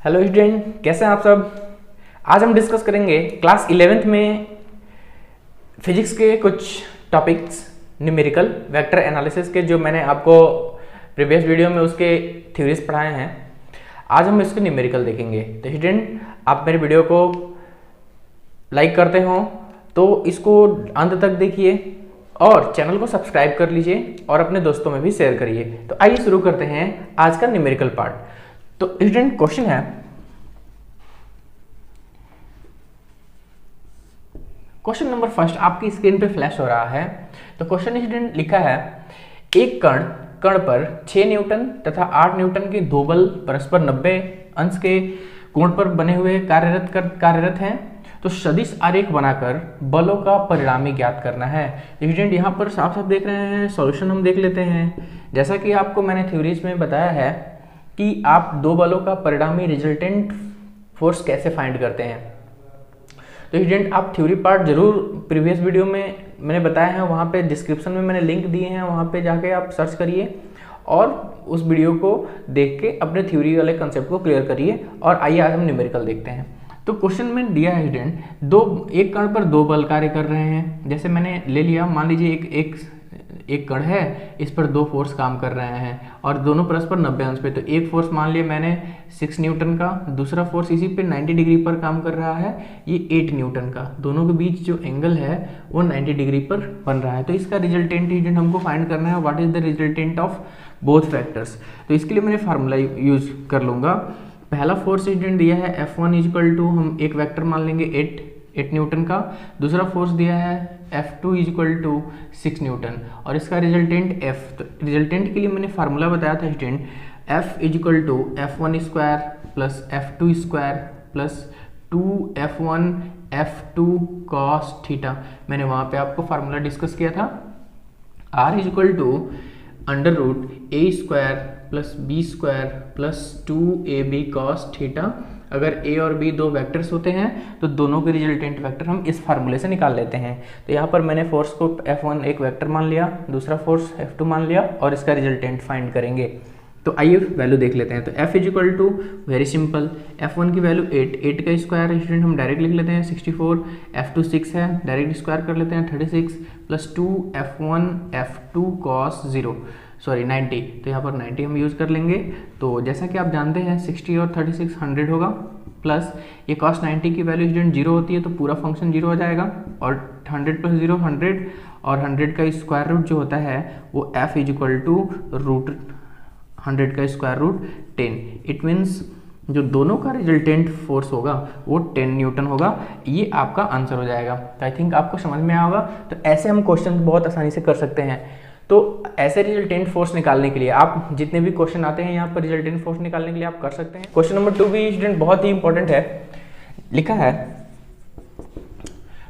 Hello student, कैसे हैं आप सब। आज हम डिस्कस करेंगे क्लास 11th में फिजिक्स के कुछ टॉपिक्स, न्यूमेरिकल वेक्टर एनालिसिस के, जो मैंने आपको प्रीवियस वीडियो में उसके थ्योरीज पढ़ाए हैं। आज हम इसके न्यूमेरिकल देखेंगे। तो स्टूडेंट, आप मेरे वीडियो को लाइक करते हो तो इसको अंत तक देखिए और चैनल को सब्सक्राइब कर लीजिए और अपने दोस्तों में भी शेयर करिए। तो आइए शुरू करते हैं आज का न्यूमेरिकल पार्ट। तो स्टूडेंट, क्वेश्चन है, क्वेश्चन नंबर फर्स्ट आपकी स्क्रीन पे फ्लैश हो रहा है। तो क्वेश्चन स्टूडेंट लिखा है, एक कण पर 6 न्यूटन तथा 8 न्यूटन के दो बल परस्पर 90 अंश के कोण पर बने हुए कार्यरत हैं। तो सदिश आरेख बनाकर बलों का परिणामी ज्ञात करना है। स्टूडेंट, यहाँ पर साफ साफ देख रहे हैं, सॉल्यूशन हम देख लेते हैं। जैसा कि आपको मैंने थ्योरीज में बताया है कि आप दो बलों का परिणामी रिजल्टेंट फोर्स कैसे फाइंड करते हैं। तो स्टूडेंट, आप थ्योरी पार्ट जरूर प्रीवियस वीडियो में मैंने बताया है, वहाँ पे डिस्क्रिप्शन में मैंने लिंक दिए हैं, वहाँ पे जाके आप सर्च करिए और उस वीडियो को देख के अपने थ्योरी वाले कंसेप्ट को क्लियर करिए। और आइए आज हम न्यूमेरिकल देखते हैं। तो क्वेश्चन में दिया है स्टूडेंट, एक कण पर दो बल कार्य कर रहे हैं। जैसे मैंने ले लिया, मान लीजिए एक कण है, इस पर दो फोर्स काम कर रहे हैं और दोनों परस्पर 90 अंश पे। तो एक फोर्स मान लिया मैंने 6 न्यूटन का, दूसरा फोर्स इसी पे 90 डिग्री पर काम कर रहा है, ये 8 न्यूटन का। दोनों के बीच जो एंगल है वो 90 डिग्री पर बन रहा है। तो इसका रिजल्टेंट हमको फाइंड करना है, what is the resultant of both factors. तो इसके लिए मैंने फार्मूला यूज कर लूंगा। पहला फोर्स दिया है F1 इक्वल टू, हम एक वेक्टर मान लेंगे 8 न्यूटन का। दूसरा फोर्स दिया है F2 इक्वल टू 6 न्यूटन और इसका रिजल्टेंट F। तो रिजल्टेंट के लिए मैंने फार्मूला बताया था student, F equal to F1 square plus F2 square plus 2F1 F2 cos theta. मैंने वहाँ पे आपको फार्मूला डिस्कस किया था। R equal to under root A square plus b square plus 2AB cos theta. अगर A और B दो vectors होते हैं तो दोनों के रिजल्टेंट वेक्टर हम इस फार्मूले से निकाल लेते हैं। तो यहाँ पर मैंने फोर्स को F1 एक वेक्टर मान लिया, दूसरा फोर्स F2 मान लिया और इसका रिजल्टेंट फाइंड करेंगे। तो आइए वैल्यू देख लेते हैं। तो F equal to, very simple, F1 की वैल्यू 8 का स्क्वायर स्टूडेंट हम डायरेक्ट लिख लेते हैं 64, F2 6 है, डायरेक्ट स्क्वायर कर लेते हैं 36 प्लस 2F1 F2 कॉस 90। तो यहाँ पर 90 हम यूज़ कर लेंगे। तो जैसा कि आप जानते हैं 60 और 36 100 होगा, प्लस ये कॉस 90 की वैल्यू स्टूडेंट 0 होती है तो पूरा फंक्शन 0 हो जाएगा और 100 प्लस 0 100 और 100 का स्क्वायर रूट जो होता है वो F इक्वल टू रूट 100 का स्क्वायर रूट 10। इट मीन्स जो दोनों का रिजल्टेंट फोर्स होगा वो 10 न्यूटन होगा। ये आपका आंसर हो जाएगा। तो आई थिंक आपको समझ में आया होगा। तो ऐसे हम क्वेश्चन बहुत आसानी से कर सकते हैं। तो ऐसे रिजल्टेंट फोर्स निकालने के लिए आप जितने भी क्वेश्चन आते हैं यहाँ पर रिजल्टेंट फोर्स निकालने के लिए आप कर सकते हैं। क्वेश्चन नंबर 2 भी स्टूडेंट बहुत ही इंपॉर्टेंट है।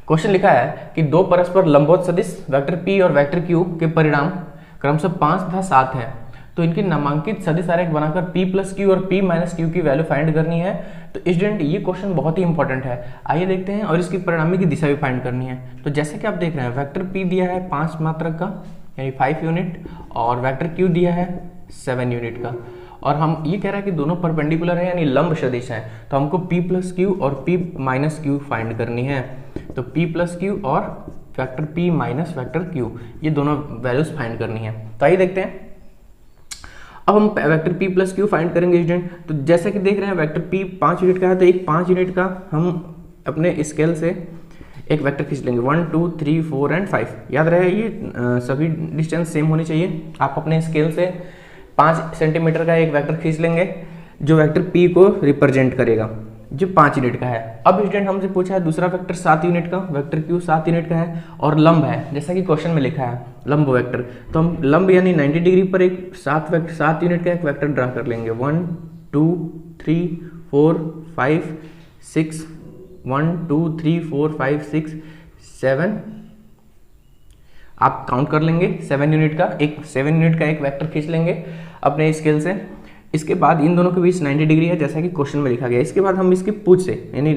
क्वेश्चन लिखा है कि दो परस्पर लंबवत सदिश वेक्टर P और वेक्टर Q के परिणाम क्रमशः 5 तथा 7 है। तो इनके नामांकित सदिश आरेख बनाकर P प्लस Q और P माइनस Q की वैल्यू फाइंड करनी है। तो स्टूडेंट, ये क्वेश्चन बहुत ही इंपॉर्टेंट है। आइए देखते हैं, और इसकी परिणामी की दिशा भी फाइंड करनी है। तो जैसे कि आप देख रहे हैं, वेक्टर P दिया है 5 मात्रक का यानी 5 यूनिट और वेक्टर Q दिया है 7 यूनिट का। और हम ये कह रहे हैं कि दोनों परपेंडिकुलर है यानी लंब सदिश हैं। तो हमको P प्लस Q और P माइनस Q फाइंड करनी है। तो P प्लस Q और vector P minus vector Q, ये दोनों वैल्यूज फाइंड करनी है। तो आइए देखते हैं। अब हम vector P plus Q find करेंगे स्टूडेंट। तो जैसा कि देख रहे हैं वेक्टर P 5 यूनिट का है, तो एक 5 यूनिट का हम अपने स्केल से एक वेक्टर खींच लेंगे 1 2 3 4 एंड 5। याद रहे ये सभी डिस्टेंस सेम होनी चाहिए। आप अपने स्केल से 5 सेंटीमीटर का एक वेक्टर खींच लेंगे जो वेक्टर P को रिप्रेजेंट करेगा, जो 5 यूनिट का है। अब स्टूडेंट हमसे पूछा है दूसरा वेक्टर 7 यूनिट का, वेक्टर Q 7 यूनिट का है और लंब है, जैसा कि क्वेश्चन में लिखा है लंब वेक्टर। तो हम लंब यानी 90 डिग्री पर एक 7 यूनिट का एक वेक्टर ड्रा कर लेंगे 1 2 3 4 5 6 1 2 3 4 5 6 7। आप काउंट कर लेंगे 7 यूनिट का एक वेक्टर खींच लेंगे अपने स्केल से। इसके बाद इन दोनों के बीच 90 डिग्री है, जैसा कि क्वेश्चन में लिखा गया। इसके बाद हम इसके पूंछ से यानी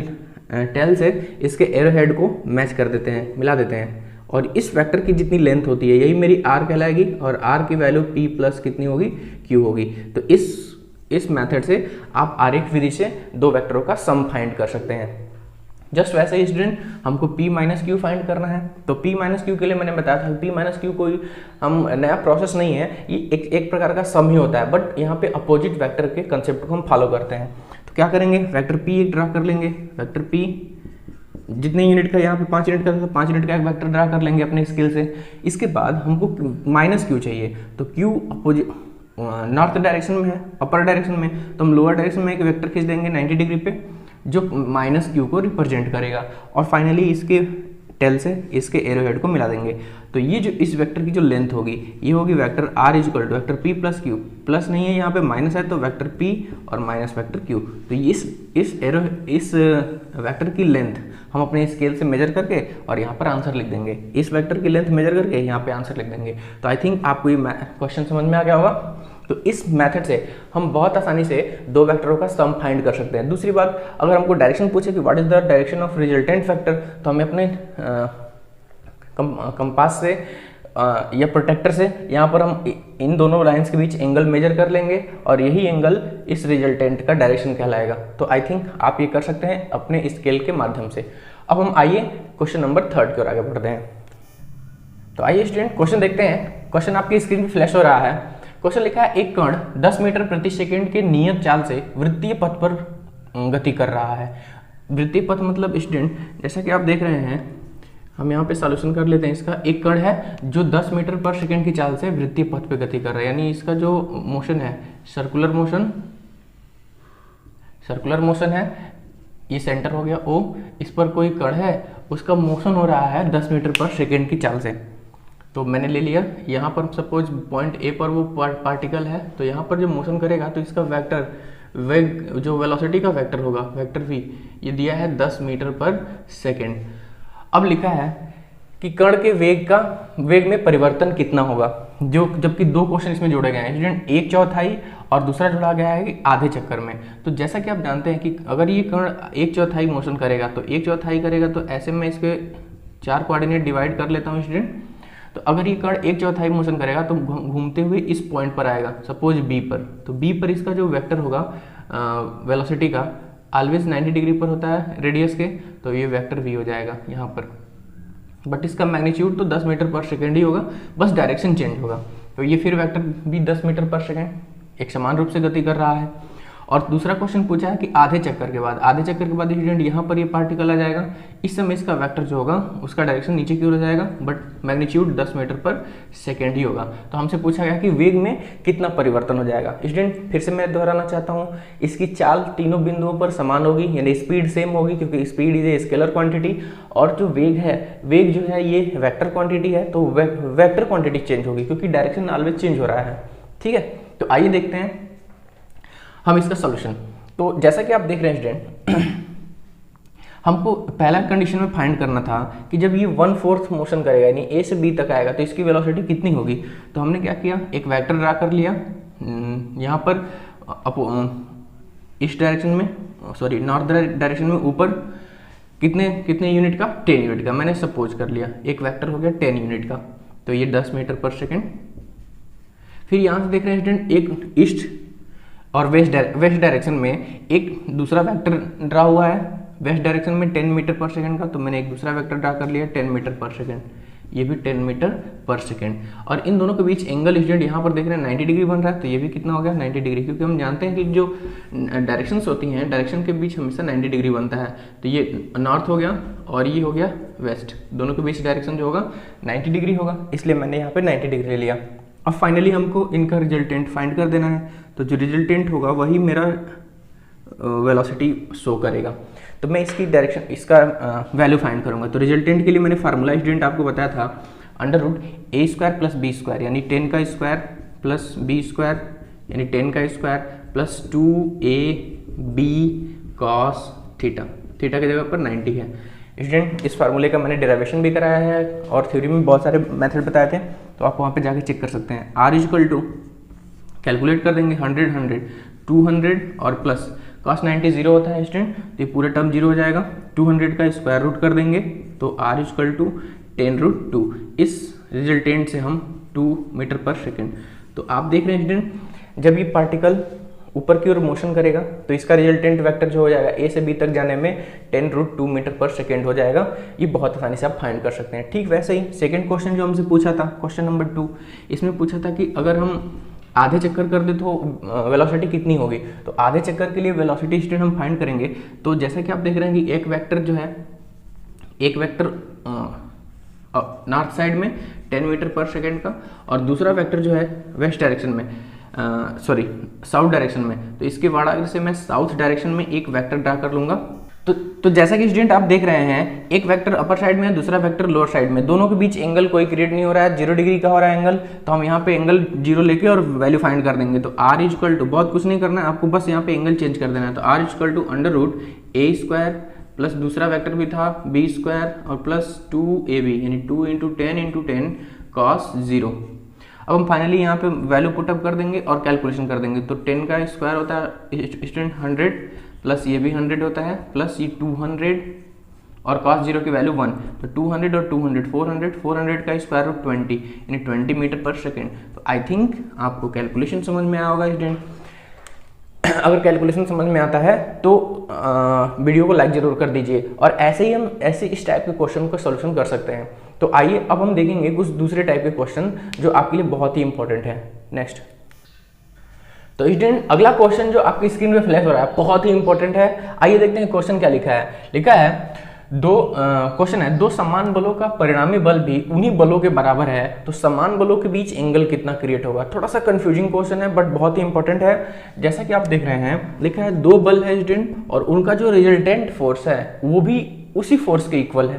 टेल से इसके एरो हेड को मैच कर देते हैं, मिला देते हैं। और इस वेक्टर की जितनी लेंथ होती है यही मेरी r कहलाएगी और r की वैल्यू p प्लस कितनी होगी, q होगी। तो इस इस मेथड से आप आरेख विधि से दो वेक्टरों का सम फाइंड कर सकते हैं। जस्ट वैसे ही स्टूडेंट हमको p माइनस क्यू फाइंड करना है, तो p माइनस क्यू के लिए मैंने बताया था p माइनस क्यू कोई हम नया प्रोसेस नहीं है, ये एक प्रकार का सम ही होता है, बट यहाँ पे अपोजिट वेक्टर के कंसेप्ट को हम फॉलो करते हैं। तो क्या करेंगे, वेक्टर p एक ड्रा कर लेंगे, वेक्टर p जितने यूनिट का यहाँ पे 5 यूनिट का तो 5 यूनिट का एक वेक्टर ड्रा कर लेंगे अपने स्केल से। इसके बाद हमको माइनस क्यू चाहिए, तो क्यू अपोजिट नॉर्थ डायरेक्शन में है, अपर डायरेक्शन में, तो हम लोअर डायरेक्शन में एक वेक्टर खींच देंगे 90 डिग्री पे जो माइनस क्यू को रिप्रेजेंट करेगा, और फाइनली इसके टेल से इसके एरो हेड को मिला देंगे। तो ये जो इस वेक्टर की जो लेंथ होगी ये होगी vector r is equal to vector p plus q, plus नहीं है यहाँ पे माइनस है तो वेक्टर पी और माइनस वेक्टर क्यू। तो इस वेक्टर की लेंथ हम अपने स्केल से मेजर करके और यहाँ पर आंसर लिख देंगे, इस वेक्टर की लेंथ मेजर करके यहाँ पे आंसर लिख देंगे। तो आई थिंक आपको ये क्वेश्चन समझ में आ गया होगा। तो इस मेथड से हम बहुत आसानी से दो वेक्टरों का सम फाइंड कर सकते हैं। दूसरी बात, अगर हमको डायरेक्शन पूछे कि what is the direction of resultant vector, तो हमें अपने कंपास से या प्रोटेक्टर से यहाँ पर हम इन दोनों लाइंस के बीच एंगल मेजर कर लेंगे और यही एंगल इस रिजल्टेंट का डायरेक्शन कहलाएगा। तो आई थिंक आप ये कर सकते हैं अपने स्केल के माध्यम से। अब हम आइए क्वेश्चन नंबर 3 की ओर आगे बढ़ते हैं। तो आइए स्टूडेंट क्वेश्चन देखते हैं। क्वेश्चन आपकी स्क्रीन पर फ्लैश हो रहा है। क्वेश्चन लिखा है, एक कण 10 मीटर प्रति सेकंड के नियत चाल से वृत्तीय पथ पर गति कर रहा है। वृत्तीय पथ मतलब स्टूडेंट जैसा कि आप देख रहे हैं, हम यहाँ पे सॉल्यूशन कर लेते हैं इसका। एक कण है जो 10 मीटर पर सेकंड की चाल से वृत्तीय पथ पे गति कर रहा है, यानी इसका जो मोशन है सर्कुलर मोशन है, ये सेंटर हो गया O, इस पर कोई कण है उसका मोशन हो रहा है 10 मीटर पर सेकंड की चाल से। तो मैंने ले लिया, यहाँ पर सपोज पॉइंट ए पर वो पार्टिकल है, तो यहाँ पर जो मोशन करेगा तो इसका वेक्टर वेग जो वेलोसिटी का वेक्टर होगा वेक्टर v, ये दिया है 10 मीटर पर सेकेंड। अब लिखा है कि कण के वेग में परिवर्तन कितना होगा, जो जबकि दो क्वेश्चन इसमें जोड़े गए हैं स्टूडेंट, 1/4 और दूसरा जोड़ा गया है कि आधे चक्कर में। तो जैसा कि आप जानते हैं कि अगर ये कण 1/4 मोशन करेगा तो 1/4 करेगा, तो ऐसे में इसके 4 कोऑर्डिनेट डिवाइड कर लेता हूँ स्टूडेंट। तो अगर ये कण 1/4 मोशन करेगा तो घूमते हुए इस पॉइंट पर आएगा सपोज बी पर, तो बी पर इसका जो वेक्टर होगा वेलोसिटी का ऑलवेज 90 डिग्री पर होता है रेडियस के, तो ये वेक्टर v हो जाएगा यहाँ पर, बट इसका मैग्नीट्यूड तो 10 मीटर पर सेकेंड ही होगा, बस डायरेक्शन चेंज होगा। तो ये फिर वेक्टर भी 10 मीटर पर सेकेंड एक समान रूप से गति कर रहा है। और दूसरा क्वेश्चन पूछा है कि आधे चक्कर के बाद स्टूडेंट यहाँ पर ये पार्टिकल आ जाएगा, इस समय इसका वेक्टर जो होगा उसका डायरेक्शन नीचे की ओर हो जाएगा, बट मैग्नीट्यूड 10 मीटर पर सेकेंड ही होगा। तो हमसे पूछा गया कि वेग में कितना परिवर्तन हो जाएगा। स्टूडेंट फिर से मैं दोहराना चाहता हूँ, इसकी चाल तीनों बिंदुओं पर समान होगी, यानी स्पीड सेम होगी, क्योंकि speed is a scalar quantity, और जो वेग जो है ये वेक्टर क्वांटिटी है, तो वेक्टर क्वांटिटी चेंज होगी क्योंकि डायरेक्शन ऑलवेज चेंज हो रहा है। ठीक है, तो आइए देखते हैं हम इसका सॉल्यूशन। तो जैसा कि आप देख रहे हैं स्टूडेंट, हमको पहला कंडीशन में फाइंड करना था कि जब ये 1/4 मोशन करेगा यानी ए से बी तक आएगा तो इसकी वेलोसिटी कितनी होगी। तो हमने क्या किया, एक वेक्टर ड्रा कर लिया यहाँ पर इस डायरेक्शन में, सॉरी नॉर्थ डायरेक्शन में, ऊपर कितने यूनिट का, 10 यूनिट का मैंने सपोज कर लिया, एक वेक्टर हो गया 10 यूनिट का, तो ये 10 मीटर पर सेकेंड। फिर यहाँ से देख रहे हैं स्टूडेंट, एक ईस्ट और वेस्ट डायरेक्शन में एक दूसरा वेक्टर ड्रा हुआ है वेस्ट डायरेक्शन में 10 मीटर पर सेकेंड का, तो मैंने एक दूसरा वेक्टर ड्रा कर लिया 10 मीटर पर सेकेंड, ये भी 10 मीटर पर सेकेंड। और इन दोनों के बीच एंगल स्टूडेंट यहाँ पर देख रहे हैं 90 डिग्री बन रहा है, तो ये भी कितना हो गया 90 डिग्री, क्योंकि हम जानते हैं कि जो डायरेक्शंस होती हैं डायरेक्शन के बीच हमेशा 90 डिग्री बनता है। तो ये नॉर्थ हो गया और ये हो गया वेस्ट, दोनों के बीच डायरेक्शन जो होगा 90 डिग्री होगा, इसलिए मैंने यहाँ पे 90 डिग्री ले लिया। अब फाइनली हमको इनका रिजल्टेंट फाइंड कर देना है, तो जो रिजल्टेंट होगा वही मेरा वेलोसिटी शो करेगा। तो मैं इसकी डायरेक्शन, इसका वैल्यू फाइंड करूंगा। तो रिजल्टेंट के लिए मैंने फार्मूला स्टूडेंट आपको बताया था √a² + b² यानी 10 का स्क्वायर प्लस b स्क्वायर यानी 10 का square plus 2ab cos theta, theta की जगह पर 90 है। स्टूडेंट इस फार्मूले का मैंने डेरिवेशन भी कराया है और थ्योरी में बहुत सारे मेथड बताए थे, तो आप वहाँ पे जाके चेक कर सकते हैं। r = कैलकुलेट कर देंगे 100 200 और प्लस cos 90 0 होता है स्टूडेंट, तो ये पूरा टर्म 0 हो जाएगा। 200 का स्क्वायर रूट कर देंगे तो r = 10√2। इस रिजल्टेंट से हम 2 मीटर पर सेकेंड। तो आप देख रहे हैं स्टूडेंट, जब ये पार्टिकल ऊपर की ओर मोशन करेगा तो इसका रिजल्टेंट वेक्टर जो हो जाएगा ए से बी तक जाने में 10√2 मीटर पर सेकेंड हो जाएगा। ये बहुत आसानी से आप फाइंड कर सकते हैं। ठीक वैसे ही सेकेंड क्वेश्चन जो हमसे पूछा था, क्वेश्चन नंबर 2, इसमें पूछा था कि अगर हम आधे चक्कर कर दे तो वेलोसिटी कितनी होगी। तो आधे चक्कर के लिए वेलोसिटी स्टेट हम फाइंड करेंगे। तो जैसा कि आप देख रहे हैं कि एक वेक्टर जो है, एक वेक्टर नॉर्थ साइड में 10 मीटर पर सेकेंड का और दूसरा वेक्टर जो है वेस्ट डायरेक्शन में, साउथ डायरेक्शन में। तो इसके वाड़ागर से मैं साउथ डायरेक्शन में एक वेक्टर ड्रा कर लूंगा। तो जैसा कि स्टूडेंट आप देख रहे हैं, एक वेक्टर अपर साइड में है, दूसरा वेक्टर लोअर साइड में, दोनों के बीच एंगल कोई क्रिएट नहीं हो रहा है, 0 डिग्री का हो रहा है एंगल। तो हम यहाँ पे एंगल 0 लेके और वैल्यू फाइंड कर देंगे। तो r इक्वल टू, बहुत कुछ नहीं करना है आपको, बस यहाँ पे एंगल चेंज कर देना है। तो r equal to √a² plus दूसरा वेक्टर भी था b² और प्लस 2ab, यानी 2 × 10 × 10 cos 0। अब हम फाइनली यहाँ पे वैल्यू पुटअप कर देंगे और कैलकुलेशन कर देंगे। तो 10 का स्क्वायर होता है स्टूडेंट 100 प्लस ये भी 100 होता है प्लस ये 200 और cos 0 की वैल्यू 1। तो 200 और 200 400 का स्क्वायर रूट 20, यानी 20 मीटर पर सेकेंड। तो आई थिंक आपको कैलकुलेशन समझ में आया होगा स्टूडेंट। अगर कैलकुलेशन समझ में आता है तो वीडियो को लाइक जरूर कर दीजिए। और ऐसे ही हम इस टाइप के क्वेश्चन का सॉल्यूशन कर सकते हैं। तो आइए अब हम देखेंगे कुछ दूसरे टाइप के क्वेश्चन जो आपके लिए बहुत ही इंपॉर्टेंट है। नेक्स्ट, तो स्टूडेंट अगला क्वेश्चन जो आपकी स्क्रीन पे फ्लैश हो रहा है बहुत ही इंपॉर्टेंट है। आइए देखते हैं क्वेश्चन क्या लिखा है। लिखा है क्वेश्चन है, दो समान बलों का परिणामी बल भी उन्हीं बलों के बराबर है तो समान बलों के बीच एंगल कितना क्रिएट होगा। थोड़ा सा कंफ्यूजिंग क्वेश्चन है बट बहुत ही इंपॉर्टेंट है। जैसा कि आप देख रहे हैं, लिखा है दो बल है स्टूडेंट और उनका जो रिजल्टेंट फोर्स है वो भी उसी फोर्स के इक्वल है।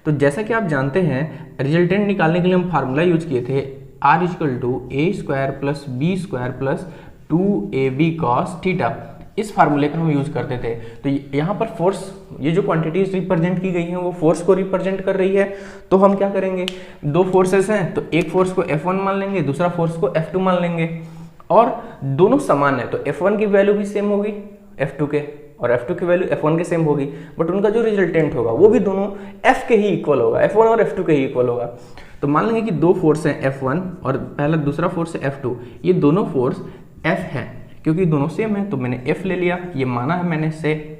तो जैसा कि आप जानते हैं, रिजल्टेंट निकालने के लिए हम फार्मूला यूज किए थे, r equal to a² plus b² plus 2ab cos theta. इस फार्मूले का हम यूज करते थे। तो यहाँ पर फोर्स, ये जो क्वांटिटीज रिप्रेजेंट की गई हैं वो फोर्स को रिप्रेजेंट कर रही है। तो हम क्या करेंगे, दो फोर्सेस हैं तो एक फोर्स को F1 मान लेंगे, दूसरा फोर्स को F2 मान लेंगे और दोनों समान है तो F1 की वैल्यू भी सेम होगी F2 के और F2 की वैल्यू F1 के सेम होगी। बट उनका जो रिजल्टेंट होगा वो भी दोनों F के ही इक्वल होगा, F1 और F2 के ही इक्वल होगा। तो मान लेंगे कि दो फोर्स हैं F1 और पहला दूसरा फोर्स है F2। ये दोनों फोर्स F है क्योंकि दोनों सेम है तो मैंने F ले लिया, ये माना है मैंने से।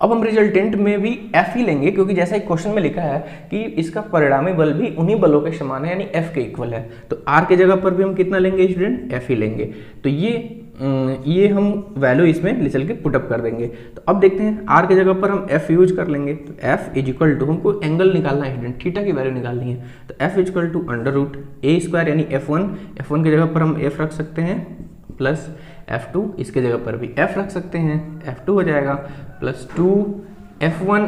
अब हम रिजल्टेंट में भी F ही लेंगे क्योंकि जैसा एक क्वेश्चन में लिखा है कि इसका परिणामी बल भी उन्हीं बलों के समान है यानी F के इक्वल है। तो R के जगह पर भी हम कितना लेंगे स्टूडेंट, F ही लेंगे। तो ये हम वैल्यू इसमें ले चल के पुटअप कर देंगे। तो अब देखते हैं R के जगह पर हम F यूज कर लेंगे। तो F इज इक्वल टू, हमको एंगल निकालना है स्टूडेंट, थीटा की वैल्यू निकालनी है। तो F is equal to √a² यानी F1 की जगह पर हम F रख सकते हैं प्लस F2 इसके जगह पर भी F रख सकते हैं, F2 हो जाएगा प्लस 2 F1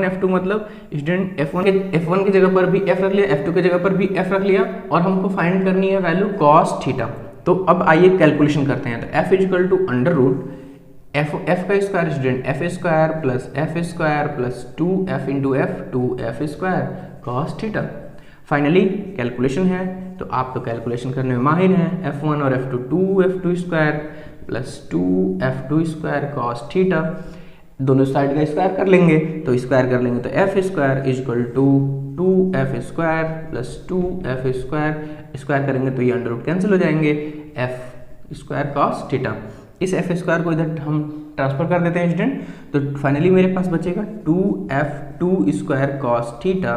F2 मतलब स्टूडेंट F1 की जगह पर भी F रख लिया, F2 की जगह पर भी F रख लिया और हमको फाइंड करनी है वैल्यू cos थीटा। तो अब आइए कैलकुलेशन करते हैं। तो F is equal to F का square student F² plus F² plus 2F into F 2F² cos theta. Finally calculation है तो आप तो कैलकुलेशन करने में माहिर हैं। F1 और F2 2F² plus 2F² cos theta, दोनों साइड का स्क्वायर कर लेंगे। तो स्क्वायर कर लेंगे तो F² is equal to 2F² plus 2F² square करेंगे तो ये अंडर रूट कैंसिल हो जाएंगे, F² cos थीटा। इस F² को इधर हम ट्रांसफर कर देते हैं स्टूडेंट। तो फाइनली मेरे पास बचेगा 2F² cos theta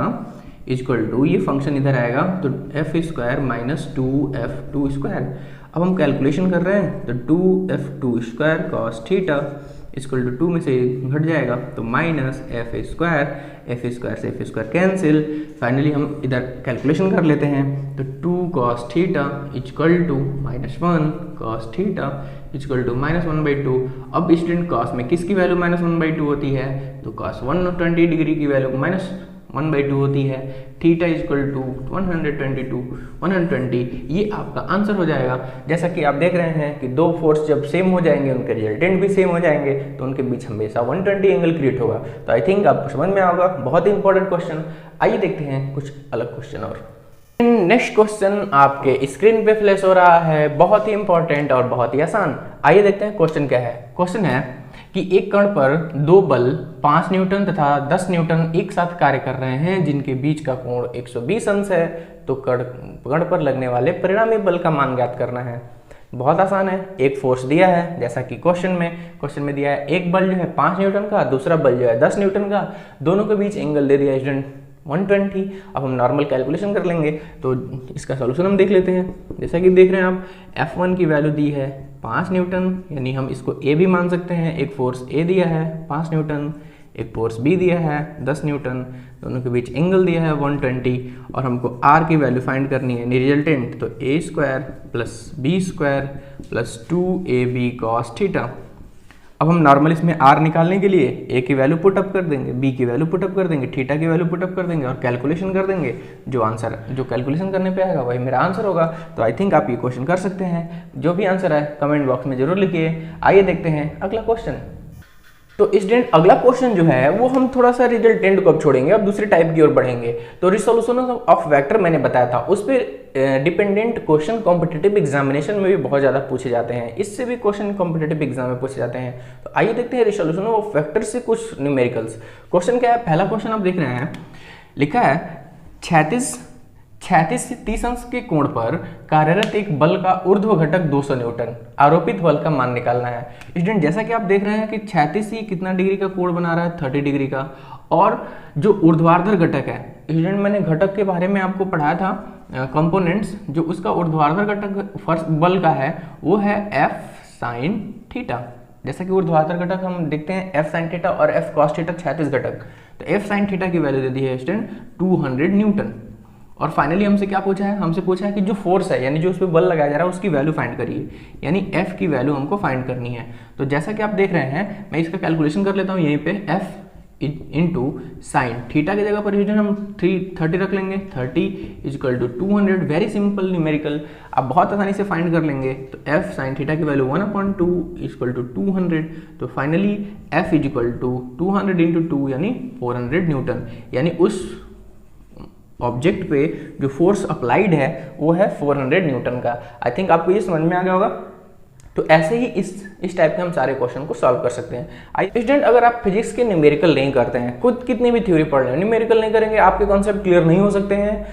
equal to, ये फंक्शन इधर आएगा तो F² माइनस 2F² अब हम कैलकुलेशन कर रहे हैं तो 2F² cos theta equal to 2 में से घट जाएगा तो माइनस F² से F² कैंसिल। फाइनली हम इधर कैलकुलेशन कर लेते हैं तो 2 cos theta equal to -1 cos theta equal to -1/2। अब स्टूडेंट cos में किसकी वैल्यू -1/2 होती है, तो cos 120 डिग्री की वैल्यू -1/2 होती है। थीटा इक्वल टू 120 ये आपका आंसर हो जाएगा। जैसा कि आप देख रहे हैं कि दो फोर्स जब सेम हो जाएंगे उनके रिजल्टेंट भी सेम हो जाएंगे तो उनके बीच हमेशा 120 एंगल क्रिएट होगा। तो आई थिंक आपको समझ में आएगा, बहुत ही इंपॉर्टेंट क्वेश्चन। आइए देखते हैं कुछ अलग क्वेश्चन और। नेक्स्ट क्वेश्चन आपके स्क्रीन पे फ्लैश हो रहा है, बहुत ही इंपॉर्टेंट और बहुत ही आसान। आइए देखते हैं क्वेश्चन क्या है। क्वेश्चन है कि एक कण पर दो बल 5 न्यूटन तथा 10 न्यूटन एक साथ कार्य कर रहे हैं जिनके बीच का कोण 120 अंश है। तो कण पर लगने वाले परिणामी बल का मान ज्ञात करना है। बहुत आसान है, एक फोर्स दिया है जैसा कि क्वेश्चन में दिया है, एक बल जो है 5 न्यूटन का, दूसरा बल जो है 10 न्यूटन का, दोनों के बीच एंगल दे दिया स्टूडेंट 120। अब हम नॉर्मल कैलकुलेशन कर लेंगे, तो इसका सॉल्यूशन हम देख लेते हैं। जैसा कि देख रहे हैं आप, F1 की वैल्यू दी है 5 न्यूटन, यानी हम इसको A भी मान सकते हैं। एक फोर्स A दिया है 5 न्यूटन, एक फोर्स B दिया है 10 न्यूटन, दोनों के बीच एंगल दिया है 120, और हमको R की वैल्यू फाइंड करनी है, रिजल्टेंट, तो A square plus B square plus 2AB cos theta. अब हम नॉर्मल इसमें R निकालने के लिए A की वैल्यू पुट अप कर देंगे, B की वैल्यू पुट अप कर देंगे, थीटा की वैल्यू पुट अप कर देंगे और कैलकुलेशन कर देंगे। जो कैलकुलेशन करने पे आएगा वही मेरा आंसर होगा। तो आई थिंक आप ये क्वेश्चन कर सकते हैं। जो भी आंसर है कमेंट बॉक्स में जरूर लिखिए। आइए देखते हैं अगला क्वेश्चन। तो स्टूडेंट अगला क्वेश्चन जो है वो हम थोड़ा सा रिजल्टेंट को अब छोड़ेंगे, अब दूसरे टाइप की ओर बढ़ेंगे। तो रिसोल्यूशन ऑफ वेक्टर मैंने बताया था, उस पर डिपेंडेंट क्वेश्चन कॉम्पिटिटिव एग्जामिनेशन में भी बहुत ज़्यादा पूछे जाते हैं, इससे भी क्वेश्चन कॉम्पिटिटिव एग्जाम में पूछे जाते हैं। तो आइए देखते हैं रिसोल्यूशन ऑफ वेक्टर से कुछ न्यूमेरिकल्स। क्वेश्चन क्या है, पहला क्वेश्चन आप देख रहे हैं, लिखा है 36 से 30 अंश के कोण पर कार्यरत एक बल का ऊर्ध्व घटक 200 न्यूटन, आरोपित बल का मान निकालना है। स्टूडेंट जैसा कि आप देख रहे हैं कि 36 ही कितना डिग्री का कोण बना रहा है, 30 डिग्री का, और जो ऊर्ध्वाधर घटक है, स्टूडेंट मैंने घटक के बारे में आपको पढ़ाया था, कंपोनेंट्स, जो उसका ऊर्ध्वाधर घटक फर्स्ट बल का है वो है F साइन थीटा। जैसा कि ऊर्ध्वाधर घटक हम देखते हैं F साइन थीटा और F कॉस थीटा 36 घटक, तो F साइन थीटा की वैल्यू दे दी है स्टूडेंट 200 न्यूटन। और फाइनली हमसे क्या पूछा है, हमसे पूछा है कि जो फोर्स है यानी जो उस पर बल लगाया जा रहा है उसकी वैल्यू फाइंड करिए, यानी F की वैल्यू हमको फाइंड करनी है। तो जैसा कि आप देख रहे हैं, मैं इसका कैलकुलेशन कर लेता हूँ यहीं पे, F इंटू साइन थीटा की जगह पर हम 30 रख लेंगे, 30 equal to 200, very simple numerical, आप बहुत आसानी से फाइंड कर लेंगे। तो F साइन थीटा की वैल्यू 1/2 इजकल टू 200, तो finally F equal to 200 into 2 यानी 400 न्यूटन, यानी उस ऑब्जेक्ट पे जो फोर्स अप्लाइड है वो है 400 न्यूटन का। आई थिंक आपको ये समझ में आ गया होगा। तो ऐसे ही इस टाइप के हम सारे क्वेश्चन को सॉल्व कर सकते हैं। स्टूडेंट अगर आप फिजिक्स के न्यूमेरिकल नहीं करते हैं, खुद कितनी भी थ्योरी पढ़ लें, न्यूमेरिकल नहीं करेंगे आपके कॉन्सेप्ट क्लियर नहीं हो सकते हैं।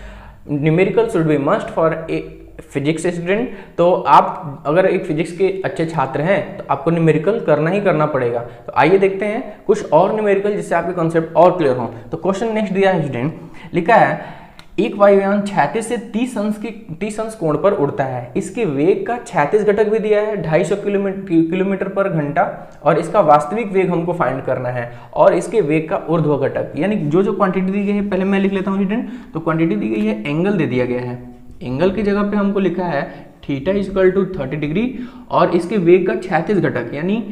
Numerical should be must for a physics student. तो आप अगर एक फिजिक्स के अच्छे छात्र हैं तो आपको न्यूमेरिकल करना ही करना पड़ेगा। तो आइए देखते हैं कुछ और न्यूमेरिकल जिससे आपके कॉन्सेप्ट और क्लियर हो। तो क्वेश्चन नेक्स्ट दिया है स्टूडेंट, लिखा है एक वायुयान 36 से 30 अंश कोण पर उड़ता है, इसके वेग का 36 घटक भी दिया है 250 किलोमीटर पर घंटा, और इसका वास्तविक वेग हमको फाइंड करना है, और इसके वेग का ऊर्ध्व घटक, यानी जो क्वांटिटी दी गई है, पहले मैं लिख लेता हूँ स्टूडेंट। तो क्वांटिटी दी गई है, एंगल दे दिया गया है, एंगल की जगह पे हमको लिखा है थीटा इजकल टू 30 डिग्री, और इसके वेग का 36 घटक, यानी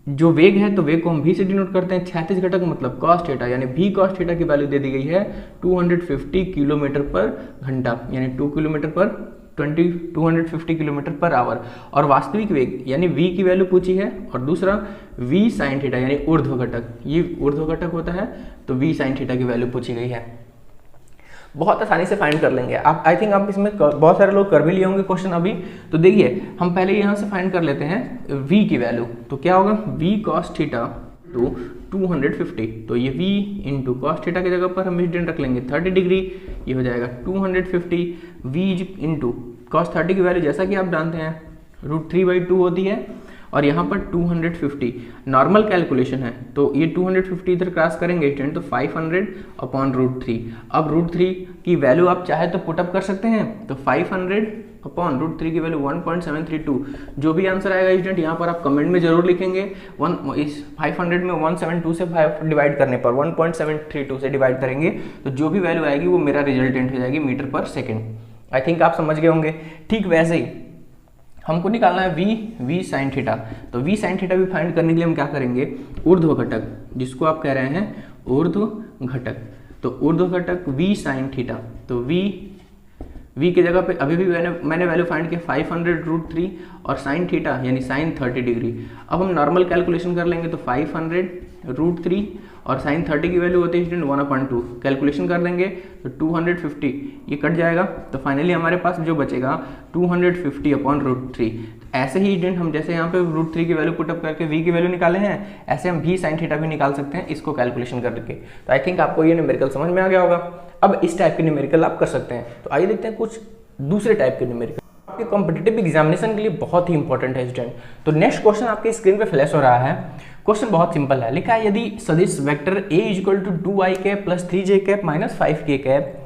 जो वेग है तो वेग को हम v से डिनोट करते हैं, 36 घटक मतलब cos थीटा, यानी v cos थीटा की वैल्यू दे दी गई है 250 किलोमीटर पर घंटा, यानी 250 किलोमीटर पर आवर, और वास्तविक वेग यानी v की वैल्यू पूछी है, और दूसरा v साइन थीटा यानी ऊर्ध्व घटक, ये ऊर्ध्व घटक होता है, तो v साइन थीटा की वैल्यू पूछी गई है। बहुत आसानी से फाइंड कर लेंगे आप। आई थिंक आप इसमें बहुत सारे लोग कर भी लिए होंगे क्वेश्चन अभी। तो देखिए हम पहले यहाँ से फाइंड कर लेते हैं v की वैल्यू। तो क्या होगा, v cos थीटा टू 250, तो ये v इंटू कॉस थीटा की जगह पर हम इंस्टेंट रख लेंगे 30 डिग्री, ये हो जाएगा 250, v इंटू कॉस 30 की वैल्यू जैसा कि आप जानते हैं √3/2 होती है, और यहाँ पर 250 नॉर्मल कैलकुलेशन है, तो ये 250 इधर क्रॉस करेंगे स्टूडेंट, तो 500/√3। अब √3 की वैल्यू आप चाहे तो पुटअप कर सकते हैं, तो 500/√3 की वैल्यू 1.732। जो भी आंसर आएगा स्टूडेंट यहाँ पर आप कमेंट में जरूर लिखेंगे। इस 500 में 172 से 5 डिवाइड करने पर 1.732 से डिवाइड करेंगे, तो जो भी वैल्यू आएगी वो मेरा रिजल्टेंट हो जाएगी मीटर पर सेकेंड। आई थिंक आप समझ गए होंगे। ठीक वैसे ही हमको निकालना है v साइन थीटा। तो v साइन थीटा भी फाइंड करने के लिए हम क्या करेंगे, ऊर्ध्व घटक, जिसको आप कह रहे हैं ऊर्ध्व घटक, तो ऊर्ध्व घटक v साइन थीटा, तो v की जगह पे अभी भी मैंने वैल्यू फाइंड किया 500√3 और साइन थीटा यानी साइन 30 डिग्री। अब हम नॉर्मल कैलकुलेशन कर लेंगे, तो 500√3 और साइन 30 की वैल्यू होती है स्टूडेंट 1/2, कैलकुलेशन कर देंगे तो 250 ये कट जाएगा, तो फाइनली हमारे पास जो बचेगा 250/√3। ऐसे ही स्टूडेंट हम जैसे यहाँ पे √3 की वैल्यू पुटअप करके v की वैल्यू निकाले हैं, ऐसे हम v साइन थीटा भी निकाल सकते हैं इसको कैलकुलेशन करके। तो आई थिंक आपको ये न्यूमेरिकल समझ में आ गया होगा। अब इस टाइप के न्यूमेरिकल आप कर सकते हैं। तो आइए देखते हैं कुछ दूसरे टाइप के न्यूमेरिकल। आपके कॉम्पिटिटिव एग्जामिनेशन के लिए बहुत ही इंपॉर्टेंट है स्टूडेंट। तो नेक्स्ट क्वेश्चन आपके स्क्रीन पे फ्लैश हो रहा है। क्वेश्चन बहुत सिंपल है, लिखा है यदि सदिश vector a equal to 2i cap plus 3j cap minus 5k cap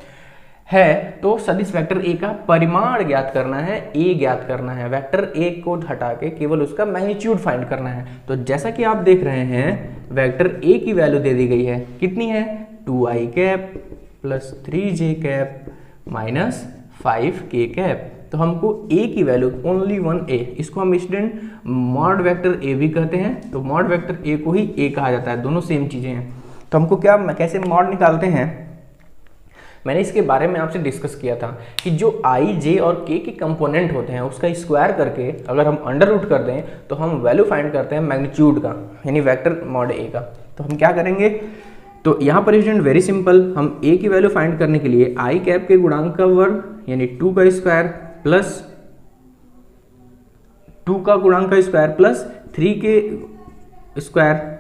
है तो सदिश वेक्टर a का परिमाण ज्ञात करना है, a ज्ञात करना है। वेक्टर a को हटा के केवल उसका मैग्नीट्यूड फाइंड करना है। तो जैसा कि आप देख रहे हैं वेक्टर a की वैल्यू दे दी गई है, कितनी है 2i cap plus 3j cap minus 5k cap. तो हमको a की वैल्यू ओनली वन a, इसको हम स्टूडेंट मॉड वेक्टर a भी कहते हैं। तो मॉड वेक्टर a को ही a कहा जाता है, दोनों सेम चीजें हैं। तो हमको क्या कैसे मॉड निकालते हैं, मैंने इसके बारे में आपसे डिस्कस किया था कि जो i, j और k के कंपोनेंट होते हैं उसका स्क्वायर करके अगर हम अंडर रूट कर दें तो हम वैल्यू फाइंड करते हैं मैग्नीट्यूड का, यानी वेक्टर मॉड a का। तो हम क्या करेंगे, तो यहाँ पर स्टूडेंट वेरी सिंपल, हम a की वैल्यू फाइंड करने के लिए i कैप के गुणांक का वर्ग यानी 2 का स्क्वायर प्लस 2 का गुणांक का स्क्वायर प्लस 3 के स्क्वायर,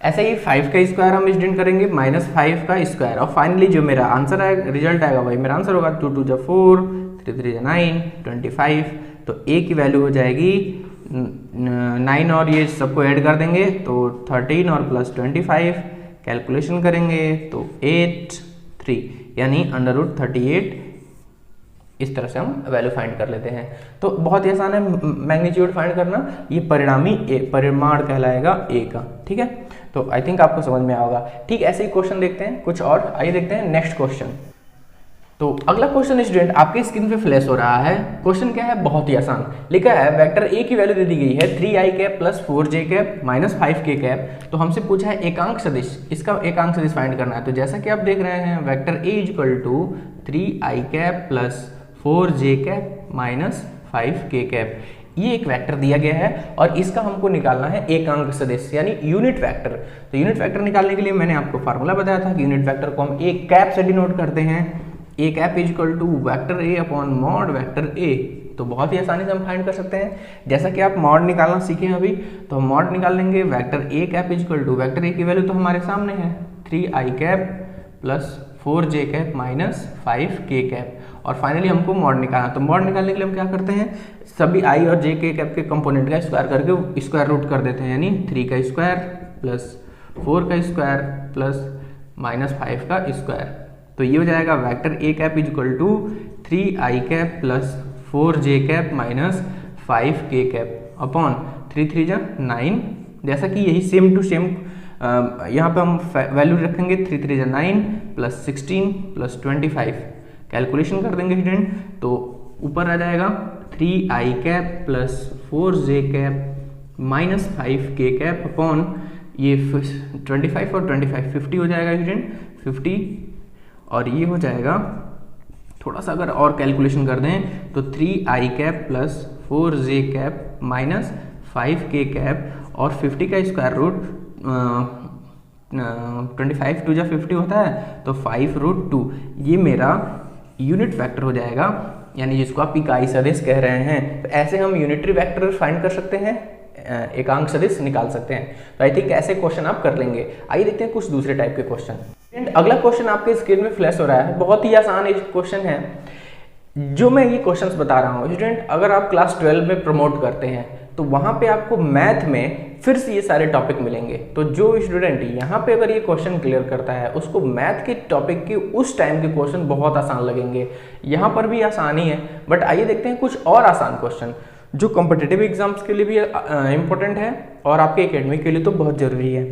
ऐसे ही 5 का स्क्वायर हम स्टूडेंट करेंगे माइनस 5 का स्क्वायर। और फाइनली जो मेरा आंसर आएगा, रिजल्ट आएगा वही मेरा आंसर होगा। 2 2 जा 4, 3 3 जा 9, 25। तो a की वैल्यू हो जाएगी 9 और ये सबको ऐड कर देंगे तो 13 और प्लस 25, कैलकुलेशन करेंगे तो 8 3 यानी अंडर रूट 38। इस तरह से हम वैल्यू फाइंड कर लेते हैं। तो बहुत ही आसान है मैग्नीट्यूड फाइंड करना, ये परिमाण कहलाएगा a का, ठीक है। तो आई थिंक आपको समझ में आएगा। ठीक, ऐसे ही क्वेश्चन देखते हैं कुछ और, आइए देखते हैं नेक्स्ट क्वेश्चन। तो अगला क्वेश्चन स्टूडेंट आपके स्क्रीन पे फ्लैश हो रहा है। क्वेश्चन क्या है, बहुत ही आसान, लिखा है वेक्टर a की वैल्यू दे दी गई है 3i cap plus 4j cap minus 5k cap. तो हमसे पूछा है एकांक सदिश, इसका एकांक सदिश फाइंड करना है। तो जैसा कि आप देख रहे हैं vector a equal to 3i cap plus 4j cap minus 5k cap, ये एक वेक्टर दिया गया है और इसका हमको निकालना है एकांक सदिश यानी यूनिट वेक्टर। तो यूनिट वेक्टर निकालने के लिए मैंने आपको फार्मूला बताया था कि यूनिट वेक्टर को हम a कैप से डिनोट करते हैं। a cap is equal to vector a upon mod vector a। तो बहुत ही आसानी से हम फाइंड कर सकते हैं। जैसा कि आप मॉड निकालना सीखे हैं अभी, तो हम मॉड निकाल लेंगे। Vector a cap is equal to vector a की वैल्यू तो हमारे सामने है 3i cap plus 4j cap minus 5k cap. और फाइनली हमको मॉड निकालना, तो मॉड निकालने के लिए हम क्या करते हैं, सभी i और j के कैप के कंपोनेंट का स्क्वायर करके स्क्वायर रूट कर देते हैं, यानी 3 का स्क्वायर प्लस 4 का स्क्वायर प्लस माइनस 5 का स्क्वायर। तो ये हो जाएगा vector a cap is equal to 3i cap plus 4j cap minus 5k cap upon 3 3 जा 9। जैसा कि यही सेम टू सेम यहाँ पे हम वैल्यू रखेंगे 3 3 जा 9 प्लस 16 प्लस 25, कैलकुलेशन कर देंगे स्टूडेंट। तो ऊपर आ जाएगा 3i cap plus 4j cap minus 5k cap upon ये 25 और 25 50 हो जाएगा स्टूडेंट 50। और ये हो जाएगा, थोड़ा सा अगर और कैलकुलेशन कर दें तो 3i cap plus 4j cap minus 5k cap और 50 का स्क्वायर रूट 25 2 जा 50 होता है तो 5 रूट 2, ये मेरा यूनिट वेक्टर हो जाएगा, यानी जिसको आप इकाई सदिश कह रहे हैं। तो ऐसे हम यूनिटरी वेक्टर फाइंड कर सकते हैं, एकांक सदिश निकाल सकते हैं। तो आई थिंक ऐसे क्वेश्चन आप कर लेंगे। आइए देखते हैं कुछ दूसरे टाइप के क्वेश्चन। अगला क्वेश्चन आपके स्क्रीन में फ्लैश हो रहा है, बहुत ही आसान क्वेश्चन है जो मैं ये क्वेश्चंस बता रहा हूँ स्टूडेंट। अगर आप क्लास 12 में प्रमोट करते हैं तो वहां पे आपको मैथ में फिर से ये सारे टॉपिक मिलेंगे। तो जो स्टूडेंट यहाँ पे अगर ये क्वेश्चन क्लियर करता है उसको मैथ के टॉपिक के उस टाइम के क्वेश्चन बहुत आसान लगेंगे। यहाँ पर भी आसानी है, बट आइए देखते हैं कुछ और आसान क्वेश्चन जो कॉम्पिटिटिव एग्जाम्स के लिए भी इम्पोर्टेंट है और आपके एकेडमिक के लिए तो बहुत जरूरी है।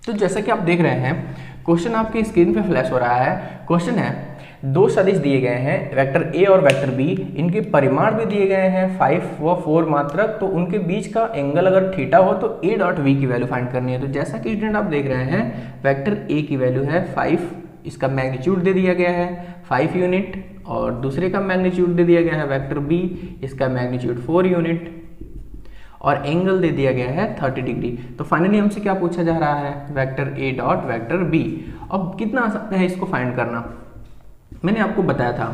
तो जैसा कि आप देख रहे हैं क्वेश्चन आपकी स्क्रीन पे फ्लैश हो रहा है। क्वेश्चन है दो सदिश दिए गए हैं वेक्टर a और वेक्टर b, इनके परिमाण भी दिए गए हैं 5 व 4 मात्रक। तो उनके बीच का एंगल अगर थीटा हो तो a डॉट v की वैल्यू फाइंड करनी है। तो जैसा कि स्टूडेंट आप देख रहे हैं वेक्टर a की वैल्यू है 5, इसका मैग्नीट्यूड दे दिया गया है 5 यूनिट, और दूसरे का मैग्नीट्यूड दे दिया गया है वेक्टर b, इसका मैग्नीट्यूड 4 यूनिट, और एंगल दे दिया गया है 30 डिग्री। तो फाइनली हमसे क्या पूछा जा रहा है, vector a dot vector b। अब कितना आसान है इसको फाइंड करना। मैंने आपको बताया था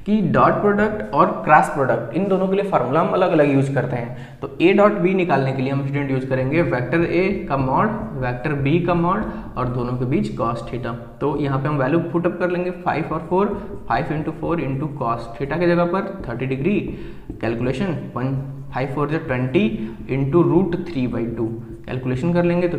कि डॉट प्रोडक्ट और क्रॉस प्रोडक्ट इन दोनों के लिए फार्मूला हम अलग अलग यूज करते हैं। तो ए डॉट बी निकालने के लिए हम स्टूडेंट यूज करेंगे वेक्टर ए का मॉड, वेक्टर बी का मॉड और दोनों के बीच कॉस थीटा। तो यहाँ पे हम वैल्यू पुटअप कर लेंगे 5 और 4, 5 इंटू 4 इंटू कॉस थीटा की जगह पर 30 डिग्री कैलकुलेशन 5 4 जो 20 इंटू √3/2 कैलकुलेशन कर लेंगे तो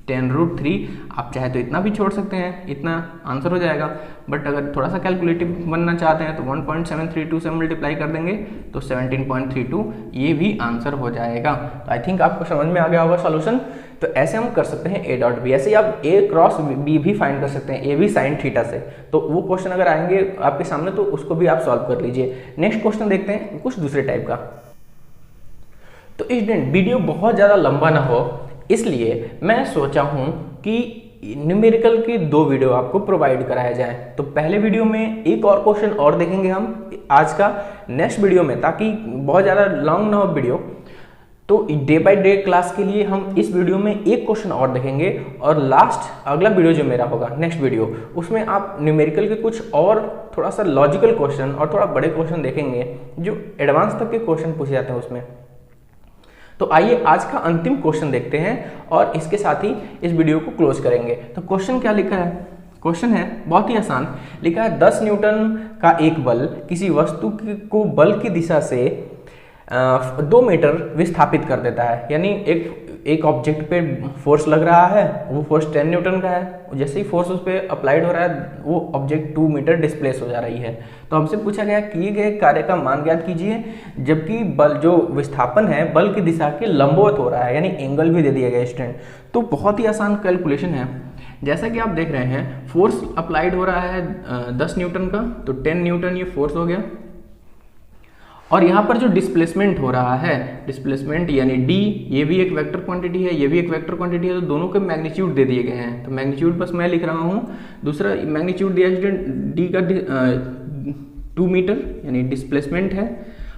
10√3। आप चाहे तो इतना भी छोड़ सकते हैं, इतना आंसर हो जाएगा। बट अगर थोड़ा सा कैलकुलेटिव बनना चाहते हैं तो 1.732 से मल्टीप्लाई कर देंगे तो 17.32 ये भी आंसर हो जाएगा। तो आई थिंक आपको समझ में आ गया होगा सॉल्यूशन। तो ऐसे हम कर सकते हैं ए डॉट बी। ऐसे ही आप ए क्रॉस बी भी फाइंड कर सकते हैं, ए भी साइन थीटा से। तो वो क्वेश्चन अगर आएंगे आपके सामने तो उसको भी आप सॉल्व कर लीजिए। नेक्स्ट क्वेश्चन देखते हैं कुछ दूसरे टाइप का। तो स्टूडेंट वीडियो बहुत ज़्यादा लंबा ना हो इसलिए मैं सोचा हूं कि न्यूमेरिकल के 2 वीडियो आपको प्रोवाइड कराया जाए। तो पहले वीडियो में एक और क्वेश्चन और देखेंगे हम आज का नेक्स्ट वीडियो में, ताकि बहुत ज़्यादा लॉन्ग ना हो वीडियो। तो डे बाय डे क्लास के लिए हम इस वीडियो में एक क्वेश्चन और देखेंगे और लास्ट अगला वीडियो जो मेरा होगा नेक्स्ट वीडियो उसमें आप न्यूमेरिकल के कुछ और थोड़ा सा लॉजिकल क्वेश्चन और थोड़ा बड़े क्वेश्चन देखेंगे जो एडवांस तक के क्वेश्चन पूछे जाते हैं उसमें। तो आइए आज का अंतिम क्वेश्चन देखते हैं और इसके साथ ही इस वीडियो को क्लोज करेंगे। तो क्वेश्चन क्या लिखा है? क्वेश्चन है बहुत ही आसान, लिखा है 10 न्यूटन का एक बल किसी वस्तु को बल की दिशा से 2 मीटर विस्थापित कर देता है। यानी एक ऑब्जेक्ट पे फोर्स लग रहा है, वो फोर्स 10 न्यूटन का है। जैसे ही फोर्स उस पर अप्लाइड हो रहा है वो ऑब्जेक्ट 2 मीटर डिस्प्लेस हो जा रही है। तो हमसे पूछा गया किए गए कार्य का मान ज्ञात कीजिए जबकि बल जो विस्थापन है बल की दिशा के लंबवत हो रहा है, यानी एंगल भी दे दिया गया स्टूडेंट। तो बहुत ही आसान कैलकुलेशन है। जैसा कि आप देख रहे हैं फोर्स अप्लाइड हो रहा है 10 न्यूटन का, तो 10 न्यूटन ये फोर्स हो गया। और यहाँ पर जो डिस्प्लेसमेंट हो रहा है, डिस्प्लेसमेंट यानी डी, ये भी एक वेक्टर क्वांटिटी है, ये भी एक वेक्टर क्वांटिटी है। तो दोनों के मैग्नीट्यूड दे दिए गए हैं। तो मैग्नीट्यूड बस मैं लिख रहा हूँ। दूसरा मैग्नीट्यूड दिया है डी का 2 मीटर यानी डिस्प्लेसमेंट है।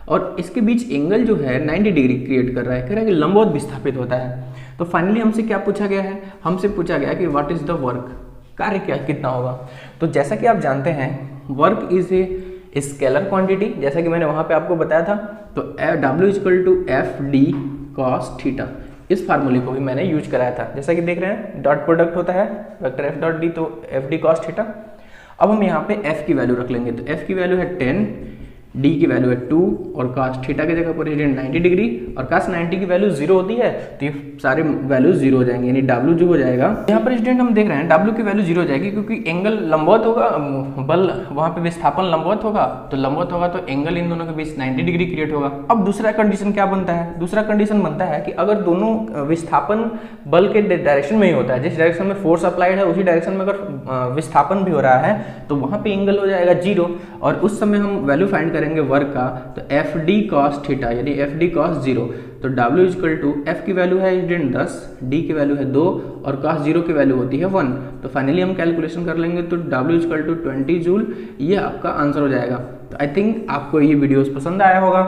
और इसके बीच एंगल जो है 90 डिग्री क्रिएट कर रहा है, कह रहा है कि लंबवत विस्थापित होता है। तो फाइनली हमसे क्या पूछा गया है? हमसे पूछा गया कि व्हाट इज द वर्क, कार्य क्या कितना होगा। तो जैसा कि आप जानते हैं work is a scalar quantity, जैसा कि मैंने वहां पे आपको बताया था। तो W = FD cos थीटा, इस फार्मूले को भी मैंने यूज कराया था। जैसा कि देख रहे हैं डॉट प्रोडक्ट होता है वेक्टर F डॉट डी, तो FD cos थीटा। अब हम यहाँ पे F की वैल्यू रख लेंगे। तो F की वैल्यू है 10, D की वैल्यू है 2 और cos थीटा की जगह पर 90 डिग्री। और cos 90 की वैल्यू 0 होती है तो ये सारे वैल्यू 0 हो जाएंगे, यानी W जो हो जाएगा यहाँ पर स्टूडेंट हम देख रहे हैं W की वैल्यू 0 हो जाएगी क्योंकि एंगल लंबवत होगा, बल वहाँ पे विस्थापन लंबवत होगा। तो लंबवत होगा तो एंगल इन दोनों के बीच 90 डिग्री क्रिएट होगा। अब दूसरा कंडीशन क्या बनता है? दूसरा कंडीशन बनता है कि अगर दोनों विस्थापन बल के डायरेक्शन में ही होता है, जिस डायरेक्शन में फोर्स अप्लाइड है उसी डायरेक्शन में अगर विस्थापन भी हो रहा है तो वहाँ पे एंगल हो जाएगा 0। और उस समय हम वैल्यू फाइंड करेंगे वर्क का, तो FD cos थीटा यानी FD cos 0। तो W = F की वैल्यू है 10, D की वैल्यू है 2 और cos 0 की वैल्यू होती है 1। तो फाइनली हम कैलकुलेशन कर लेंगे तो W = 20 जूल, ये आपका आंसर हो जाएगा। तो आई थिंक आपको ये वीडियोस पसंद आया होगा।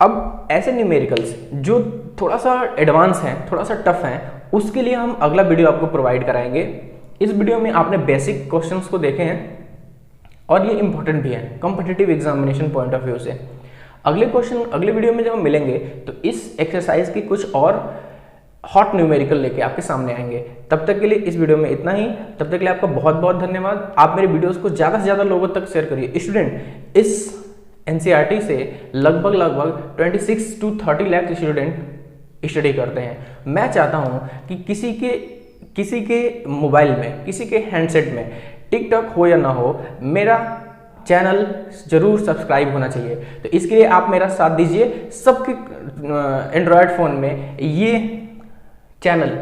अब ऐसे न्यूमेरिकल्स जो थोड़ा सा एडवांस हैं, थोड़ा सा टफ हैं, उसके लिए हम अगला वीडियो आपको प्रोवाइड कराएंगे। इस वीडियो में आपने बेसिक क्वेश्चंस को देखे हैं और ये इंपॉर्टेंट भी है competitive examination point of view से। अगले क्वेश्चन अगले वीडियो में जब हम मिलेंगे तो इस एक्सरसाइज की कुछ और हॉट न्यूमेरिकल लेके आपके सामने आएंगे। तब तक के लिए इस वीडियो में इतना ही। तब तक के लिए आपका बहुत बहुत धन्यवाद। आप मेरे वीडियोस को ज़्यादा से ज़्यादा लोगों तक शेयर करिए। स्टूडेंट इस NCERT से लगभग 26 to 30 लाख स्टूडेंट स्टडी करते हैं। मैं चाहता हूँ कि किसी के मोबाइल में, किसी के हैंडसेट में टिकटॉक हो या ना हो, मेरा चैनल जरूर सब्सक्राइब होना चाहिए। तो इसके लिए आप मेरा साथ दीजिए। सबके एंड्रॉयड फ़ोन में ये चैनल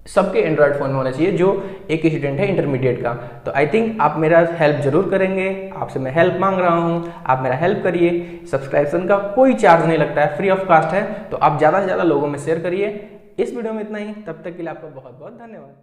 सबके एंड्रॉयड फ़ोन में होना चाहिए जो एक स्टूडेंट है इंटरमीडिएट का। तो आई थिंक आप मेरा हेल्प जरूर करेंगे। आपसे मैं हेल्प मांग रहा हूँ, आप मेरा हेल्प करिए। सब्सक्रिप्शन का कोई चार्ज नहीं लगता है, फ्री ऑफ कास्ट है। तो आप ज़्यादा से ज़्यादा लोगों में शेयर करिए। इस वीडियो में इतना ही। तब तक के लिए आपका बहुत बहुत धन्यवाद।